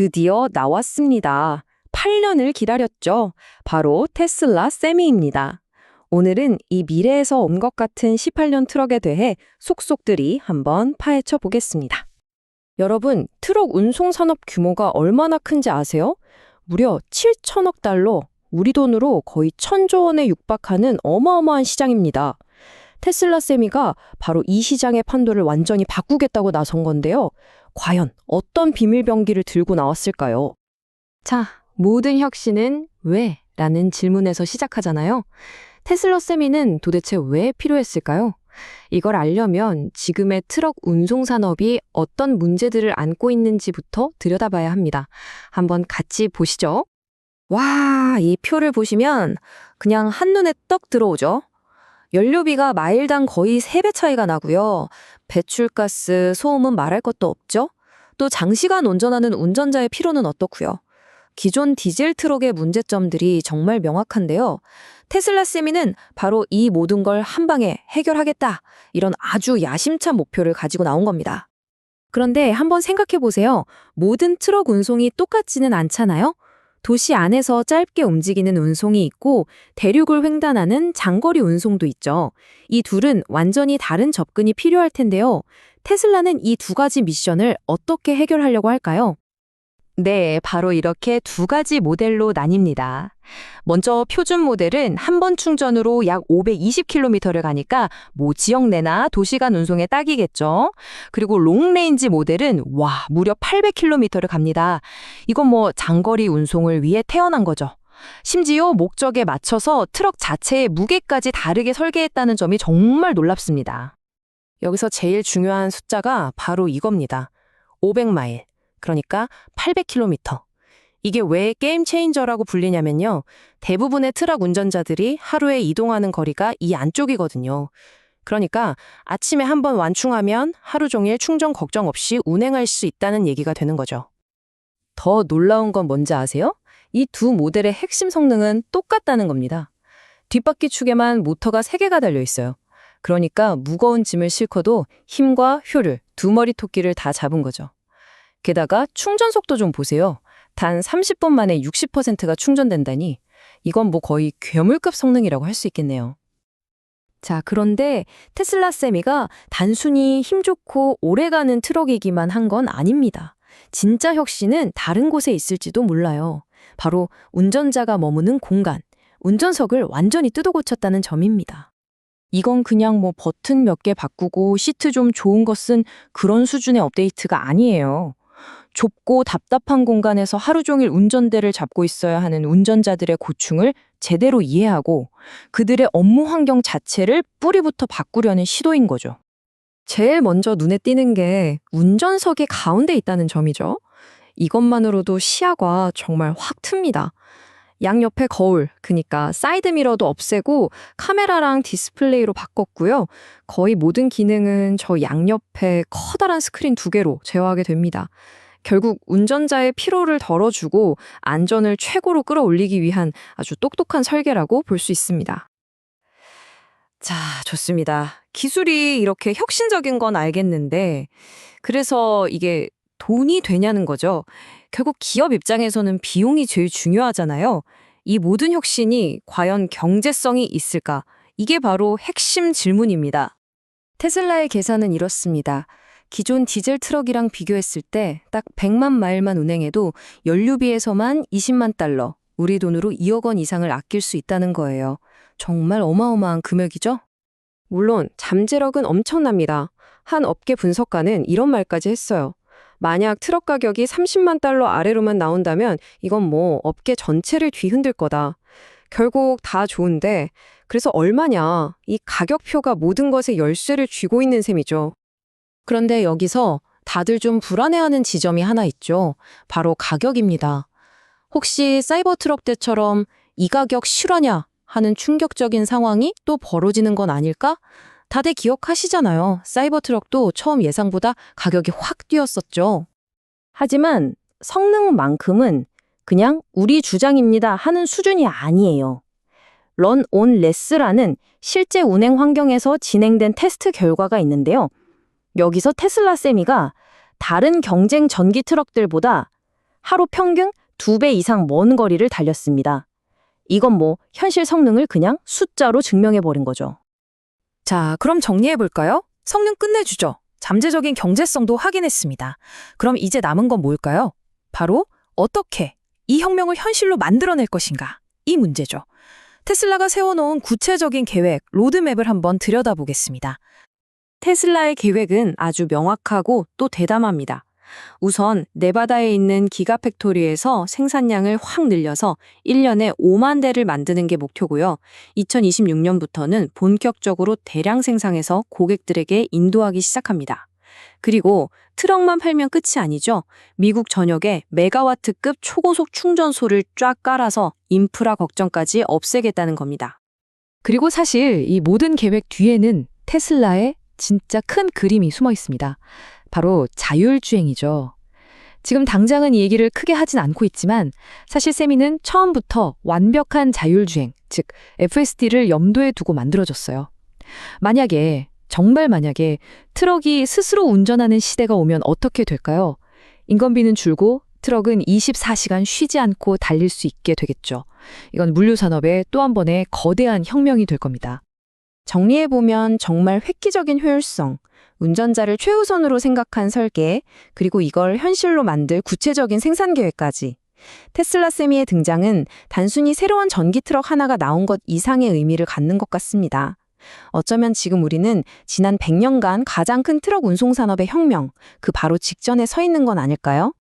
드디어 나왔습니다. 8년을 기다렸죠. 바로 테슬라 세미입니다. 오늘은 이 미래에서 온 것 같은 18년 트럭에 대해 속속들이 한번 파헤쳐 보겠습니다. 여러분, 트럭 운송 산업 규모가 얼마나 큰지 아세요? 무려 7천억 달러, 우리 돈으로 거의 1,000조 원에 육박하는 어마어마한 시장입니다. 테슬라 세미가 바로 이 시장의 판도를 완전히 바꾸겠다고 나선 건데요. 과연 어떤 비밀병기를 들고 나왔을까요? 자, 모든 혁신은 왜? 라는 질문에서 시작하잖아요. 테슬라 세미는 도대체 왜 필요했을까요? 이걸 알려면 지금의 트럭 운송 산업이 어떤 문제들을 안고 있는지부터 들여다봐야 합니다. 한번 같이 보시죠. 와, 이 표를 보시면 그냥 한눈에 떡 들어오죠. 연료비가 마일당 거의 3배 차이가 나고요. 배출가스, 소음은 말할 것도 없죠. 또 장시간 운전하는 운전자의 피로는 어떻고요. 기존 디젤 트럭의 문제점들이 정말 명확한데요. 테슬라 세미는 바로 이 모든 걸 한 방에 해결하겠다. 이런 아주 야심찬 목표를 가지고 나온 겁니다. 그런데 한번 생각해 보세요. 모든 트럭 운송이 똑같지는 않잖아요. 도시 안에서 짧게 움직이는 운송이 있고 대륙을 횡단하는 장거리 운송도 있죠. 이 둘은 완전히 다른 접근이 필요할 텐데요. 테슬라는 이 두 가지 미션을 어떻게 해결하려고 할까요? 네, 바로 이렇게 두 가지 모델로 나뉩니다. 먼저 표준 모델은 한 번 충전으로 약 520km를 가니까 지역 내나 도시간 운송에 딱이겠죠. 그리고 롱레인지 모델은 무려 800km를 갑니다. 이건 장거리 운송을 위해 태어난 거죠. 심지어 목적에 맞춰서 트럭 자체의 무게까지 다르게 설계했다는 점이 정말 놀랍습니다. 여기서 제일 중요한 숫자가 바로 이겁니다. 500마일. 그러니까 800km. 이게 왜 게임 체인저라고 불리냐면요. 대부분의 트럭 운전자들이 하루에 이동하는 거리가 이 안쪽이거든요. 그러니까 아침에 한번 완충하면 하루 종일 충전 걱정 없이 운행할 수 있다는 얘기가 되는 거죠. 더 놀라운 건 뭔지 아세요? 이 두 모델의 핵심 성능은 똑같다는 겁니다. 뒷바퀴 축에만 모터가 3개가 달려 있어요. 그러니까 무거운 짐을 싣고도 힘과 효율, 두 머리 토끼를 다 잡은 거죠. 게다가 충전 속도 좀 보세요. 단 30분 만에 60%가 충전된다니 이건 거의 괴물급 성능이라고 할 수 있겠네요. 자, 그런데 테슬라 세미가 단순히 힘 좋고 오래가는 트럭이기만 한 건 아닙니다. 진짜 혁신은 다른 곳에 있을지도 몰라요. 바로 운전자가 머무는 공간, 운전석을 완전히 뜯어 고쳤다는 점입니다. 이건 그냥 버튼 몇 개 바꾸고 시트 좀 좋은 거 쓴 그런 수준의 업데이트가 아니에요. 좁고 답답한 공간에서 하루 종일 운전대를 잡고 있어야 하는 운전자들의 고충을 제대로 이해하고 그들의 업무 환경 자체를 뿌리부터 바꾸려는 시도인 거죠. 제일 먼저 눈에 띄는 게 운전석의 가운데 있다는 점이죠. 이것만으로도 시야가 정말 확 틉니다. 양옆에 거울, 그러니까 사이드미러도 없애고 카메라랑 디스플레이로 바꿨고요. 거의 모든 기능은 저 양옆에 커다란 스크린 2개로 제어하게 됩니다. 결국 운전자의 피로를 덜어주고 안전을 최고로 끌어올리기 위한 아주 똑똑한 설계라고 볼 수 있습니다. 자, 좋습니다. 기술이 이렇게 혁신적인 건 알겠는데 그래서 이게 돈이 되냐는 거죠. 결국 기업 입장에서는 비용이 제일 중요하잖아요. 이 모든 혁신이 과연 경제성이 있을까? 이게 바로 핵심 질문입니다. 테슬라의 계산은 이렇습니다. 기존 디젤 트럭이랑 비교했을 때 딱 100만 마일만 운행해도 연료비에서만 20만 달러, 우리 돈으로 2억 원 이상을 아낄 수 있다는 거예요. 정말 어마어마한 금액이죠? 물론 잠재력은 엄청납니다. 한 업계 분석가는 이런 말까지 했어요. 만약 트럭 가격이 30만 달러 아래로만 나온다면 이건 업계 전체를 뒤흔들 거다. 결국 다 좋은데 그래서 얼마냐? 이 가격표가 모든 것의 열쇠를 쥐고 있는 셈이죠. 그런데 여기서 다들 좀 불안해하는 지점이 하나 있죠. 바로 가격입니다. 혹시 사이버 트럭 때처럼 이 가격 실화냐 하는 충격적인 상황이 또 벌어지는 건 아닐까? 다들 기억하시잖아요. 사이버 트럭도 처음 예상보다 가격이 확 뛰었었죠. 하지만 성능만큼은 그냥 우리 주장입니다 하는 수준이 아니에요. 런 온 레스라는 실제 운행 환경에서 진행된 테스트 결과가 있는데요. 여기서 테슬라 세미가 다른 경쟁 전기 트럭들보다 하루 평균 2배 이상 먼 거리를 달렸습니다. 이건 뭐 현실 성능을 그냥 숫자로 증명해버린 거죠. 자, 그럼 정리해볼까요? 성능 끝내주죠. 잠재적인 경제성도 확인했습니다. 그럼 이제 남은 건 뭘까요? 바로 어떻게 이 혁명을 현실로 만들어낼 것인가? 이 문제죠. 테슬라가 세워놓은 구체적인 계획, 로드맵을 한번 들여다보겠습니다. 테슬라의 계획은 아주 명확하고 또 대담합니다. 우선 네바다에 있는 기가팩토리에서 생산량을 확 늘려서 1년에 5만 대를 만드는 게 목표고요. 2026년부터는 본격적으로 대량 생산해서 고객들에게 인도하기 시작합니다. 그리고 트럭만 팔면 끝이 아니죠. 미국 전역에 메가와트급 초고속 충전소를 쫙 깔아서 인프라 걱정까지 없애겠다는 겁니다. 그리고 사실 이 모든 계획 뒤에는 테슬라의 진짜 큰 그림이 숨어 있습니다. 바로 자율주행이죠. 지금 당장은 이 얘기를 크게 하진 않고 있지만 사실 세미는 처음부터 완벽한 자율주행, 즉 FSD를 염두에 두고 만들어졌어요. 정말 만약에 트럭이 스스로 운전하는 시대가 오면 어떻게 될까요? 인건비는 줄고 트럭은 24시간 쉬지 않고 달릴 수 있게 되겠죠. 이건 물류산업의 또 한 번의 거대한 혁명이 될 겁니다. 정리해보면 정말 획기적인 효율성, 운전자를 최우선으로 생각한 설계, 그리고 이걸 현실로 만들 구체적인 생산 계획까지. 테슬라 세미의 등장은 단순히 새로운 전기 트럭 하나가 나온 것 이상의 의미를 갖는 것 같습니다. 어쩌면 지금 우리는 지난 100년간 가장 큰 트럭 운송 산업의 혁명, 그 바로 직전에 서 있는 건 아닐까요?